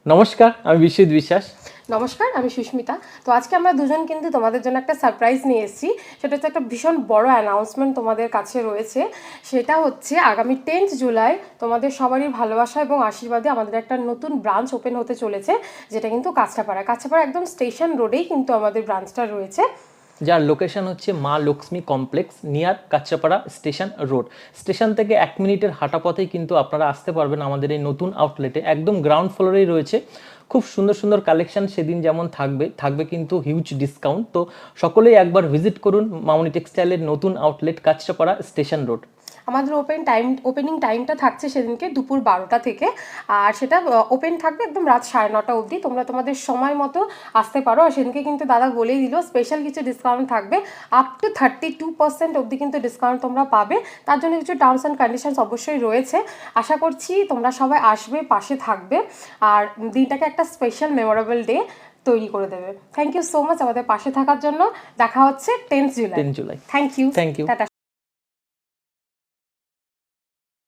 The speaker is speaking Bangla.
নমস্কার, আমি বিশ্বজিৎ বিশ্বাস। নমস্কার, আমি সুস্মিতা। তো আজকে আমরা দুজন কিন্তু তোমাদের জন্য একটা সারপ্রাইজ নিয়ে এসেছি। সেটা হচ্ছে একটা ভীষণ বড় অ্যানাউন্সমেন্ট তোমাদের কাছে রয়েছে। সেটা হচ্ছে আগামী 10th জুলাই তোমাদের সবারই ভালোবাসা এবং আশীর্বাদে আমাদের একটা নতুন ব্রাঞ্চ ওপেন হতে চলেছে, যেটা কিন্তু কাঁচরাপাড়া একদম স্টেশন রোডেই কিন্তু আমাদের ব্রাঞ্চটা রয়েছে। যার লোকেশন হচ্ছে মা Lakshmi complex near Kanchrapara station road. Station থেকে 1 মিনিটের হাঁটা পথেই কিন্তু আপনারা আসতে পারবেন আমাদের এই নতুন আউটলেটে। একদম গ্রাউন্ড ফ্লোরেই রয়েছে খুব সুন্দর সুন্দর কালেকশন। সেদিন যেমন থাকবে কিন্তু হিউজ ডিসকাউন্ট। তো সকলেই একবার ভিজিট করুন মামনি টেক্সটাইলের নতুন আউটলেট কাঁচরাপাড়া স্টেশন রোড। আমাদের ওপেনিং টাইমটা থাকছে সেদিনকে দুপুর 12টা থেকে, আর সেটা ওপেন থাকবে একদম রাত 9:30 অবধি। তোমরা তোমাদের সময় মতো আসতে পারো। আর সেদিনকে কিন্তু দাদা বলেই দিল স্পেশাল কিছু ডিসকাউন্ট থাকবে, আপ টু 32% অবধি কিন্তু ডিসকাউন্ট তোমরা পাবে। তার জন্য কিছু টার্মস অ্যান্ড কন্ডিশনস অবশ্যই রয়েছে। আশা করছি তোমরা সবাই আসবে, পাশে থাকবে, আর দিনটাকে একটা স্পেশাল মেমোরেবল ডে তৈরি করে দেবে। থ্যাংক ইউ সো মাচ আমাদের পাশে থাকার জন্য। দেখা হচ্ছে 10th July. 10 July. Thank you. Thank you. Tata.